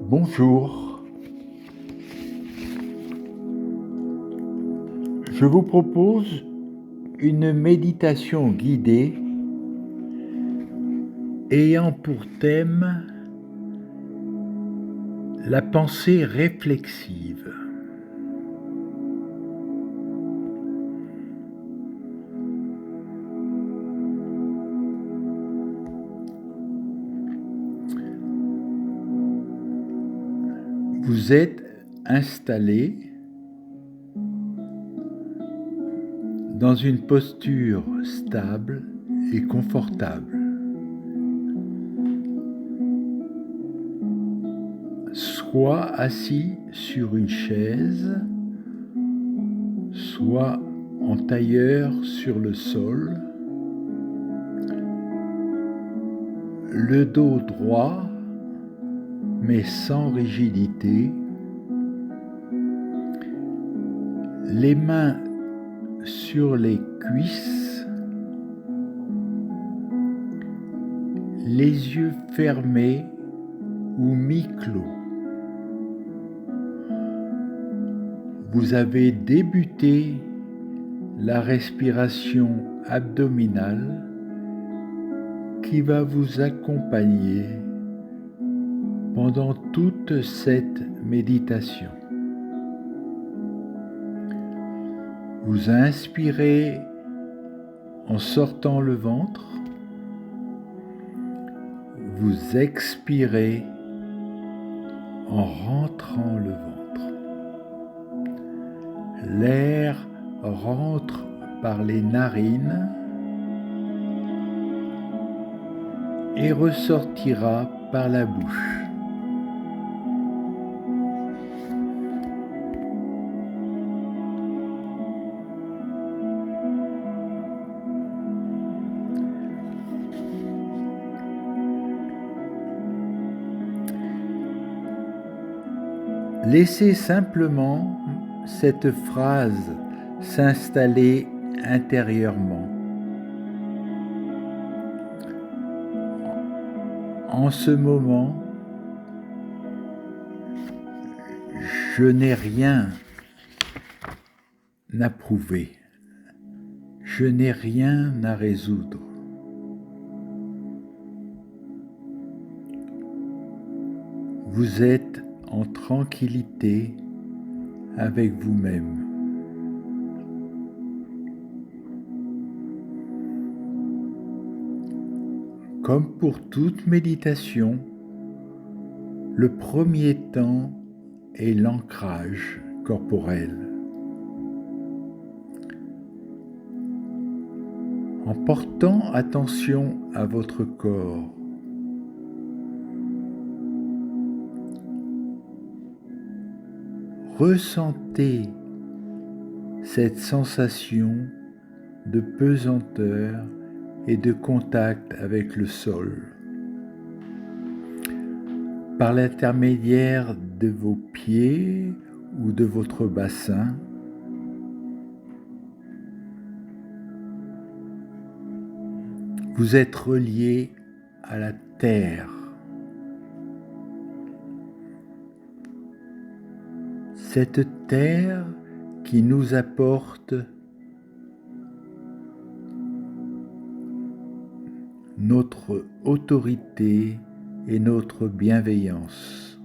Bonjour, je vous propose une méditation guidée ayant pour thème la pensée réflexive. Vous êtes installé dans une posture stable et confortable, soit assis sur une chaise, soit en tailleur sur le sol, le dos droit mais sans rigidité, les mains sur les cuisses, les yeux fermés ou mi-clos. Vous avez débuté la respiration abdominale qui va vous accompagner pendant toute cette méditation. Vous inspirez en sortant le ventre, vous expirez en rentrant le ventre. L'air rentre par les narines et ressortira par la bouche. Laissez simplement cette phrase s'installer intérieurement. En ce moment, je n'ai rien à prouver, je n'ai rien à résoudre. Vous êtes en tranquillité avec vous-même. Comme pour toute méditation, le premier temps est l'ancrage corporel. En portant attention à votre corps, ressentez cette sensation de pesanteur et de contact avec le sol. Par l'intermédiaire de vos pieds ou de votre bassin, vous êtes relié à la terre. Cette terre qui nous apporte notre autorité et notre bienveillance.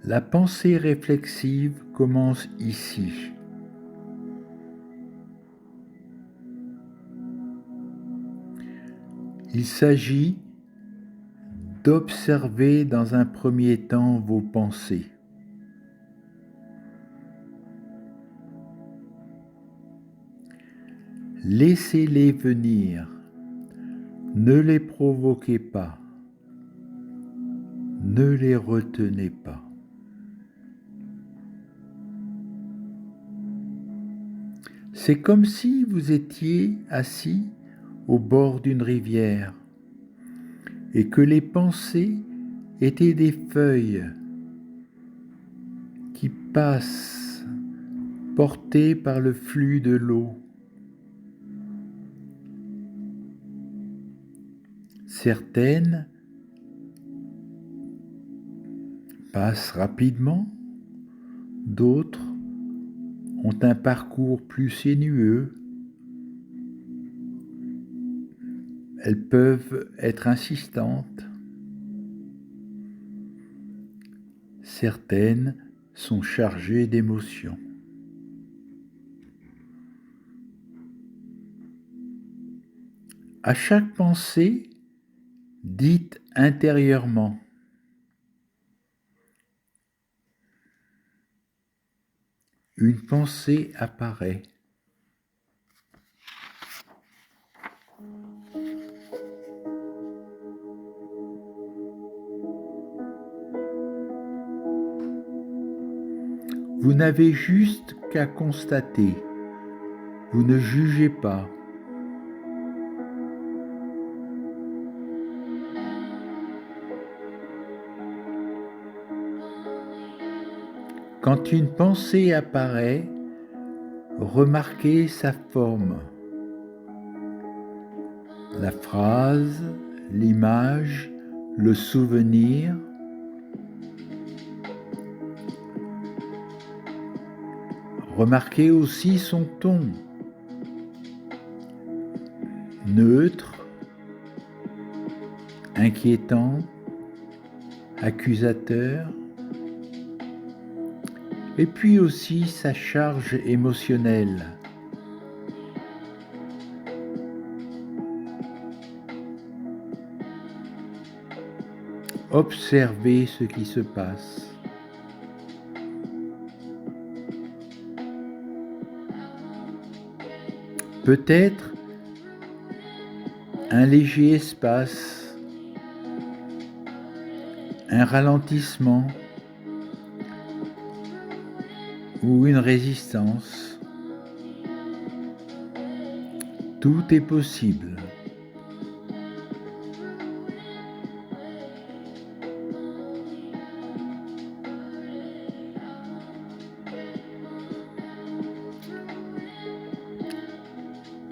La pensée réflexive commence ici. Il s'agit d'observer dans un premier temps vos pensées. Laissez-les venir, ne les provoquez pas, ne les retenez pas. C'est comme si vous étiez assis au bord d'une rivière et que les pensées étaient des feuilles qui passent portées par le flux de l'eau. Certaines passent rapidement, d'autres ont un parcours plus sinueux. Elles peuvent être insistantes. Certaines sont chargées d'émotions. À chaque pensée, dite intérieurement, une pensée apparaît. Vous n'avez juste qu'à constater. Vous ne jugez pas. Quand une pensée apparaît, remarquez sa forme. La phrase, l'image, le souvenir. Remarquez aussi son ton. Neutre, inquiétant, accusateur. Et puis aussi sa charge émotionnelle. Observez ce qui se passe. Peut-être un léger espace, un ralentissement ou une résistance. Tout est possible.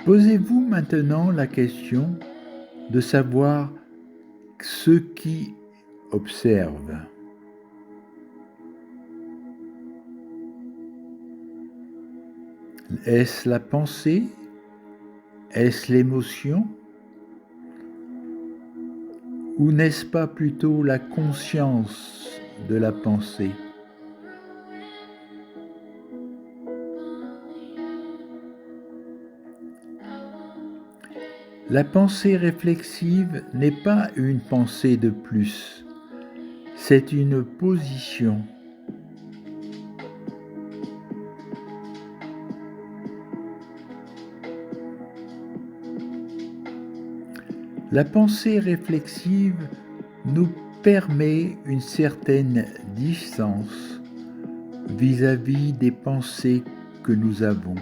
Posez-vous maintenant la question de savoir ce qui observe. Est-ce la pensée? Est-ce l'émotion? Ou n'est-ce pas plutôt la conscience de la pensée? La pensée réflexive n'est pas une pensée de plus, c'est une position. La pensée réflexive nous permet une certaine distance vis-à-vis des pensées que nous avons.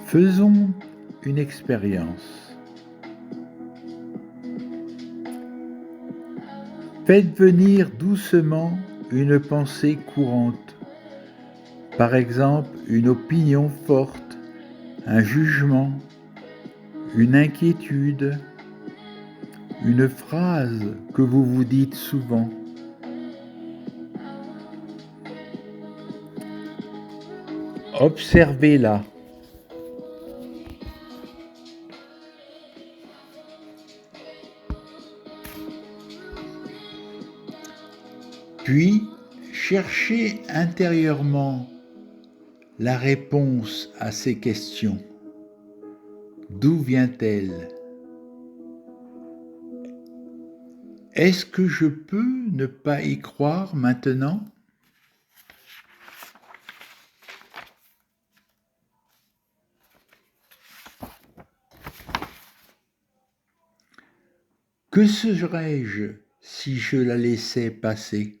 Faisons une expérience. Faites venir doucement une pensée courante, par exemple une opinion forte, un jugement, une inquiétude, une phrase que vous vous dites souvent. Observez-la. Puis, cherchez intérieurement la réponse à ces questions. D'où vient-elle? Est-ce que je peux ne pas y croire maintenant? Que serais-je si je la laissais passer?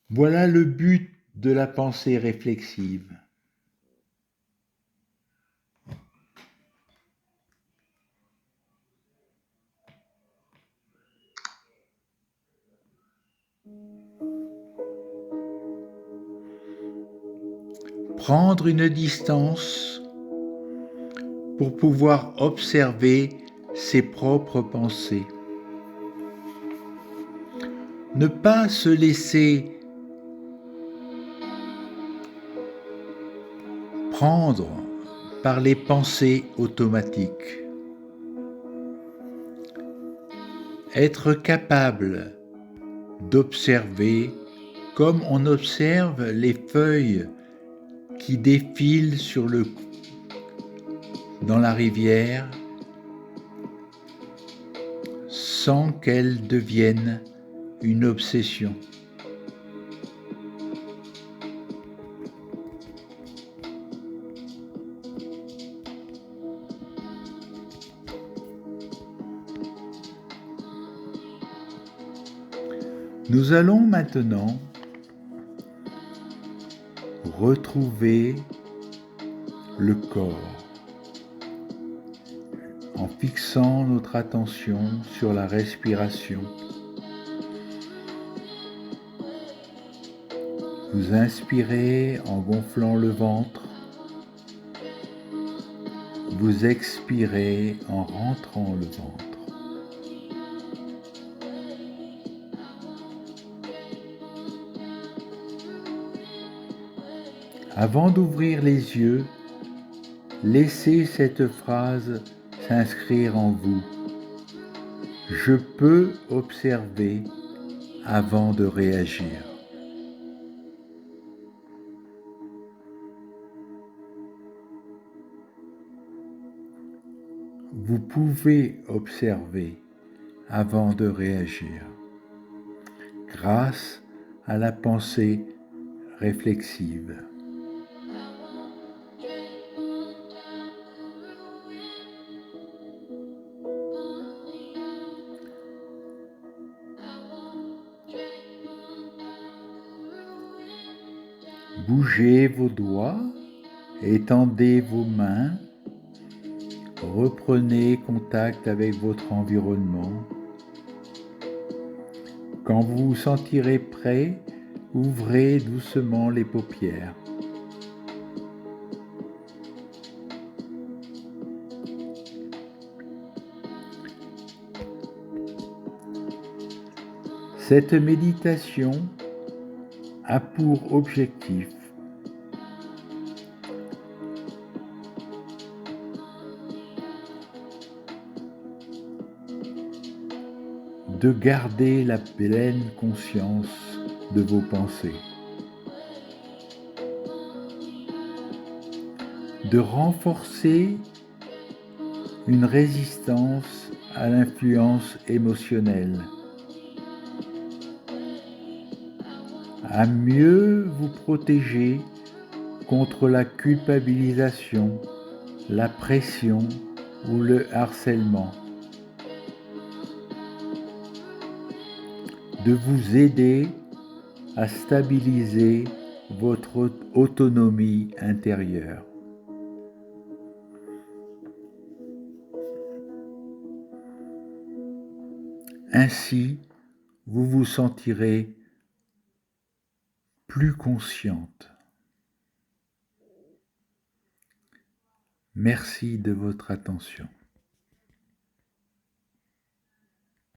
Voilà le but de la pensée réflexive. Prendre une distance pour pouvoir observer ses propres pensées. Ne pas se laisser prendre par les pensées automatiques. Être capable d'observer comme on observe les feuilles qui défilent dans la rivière sans qu'elles deviennent une obsession. Nous allons maintenant retrouver le corps en fixant notre attention sur la respiration. Vous inspirez en gonflant le ventre. Vous expirez en rentrant le ventre. Avant d'ouvrir les yeux, laissez cette phrase s'inscrire en vous. Je peux observer avant de réagir. Vous pouvez observer avant de réagir, grâce à la pensée réflexive. Bougez vos doigts, étendez vos mains, reprenez contact avec votre environnement. Quand vous vous sentirez prêt, ouvrez doucement les paupières. Cette méditation a pour objectif de garder la pleine conscience de vos pensées, de renforcer une résistance à l'influence émotionnelle, à mieux vous protéger contre la culpabilisation, la pression ou le harcèlement, de vous aider à stabiliser votre autonomie intérieure. Ainsi, vous vous sentirez plus consciente. Merci de votre attention.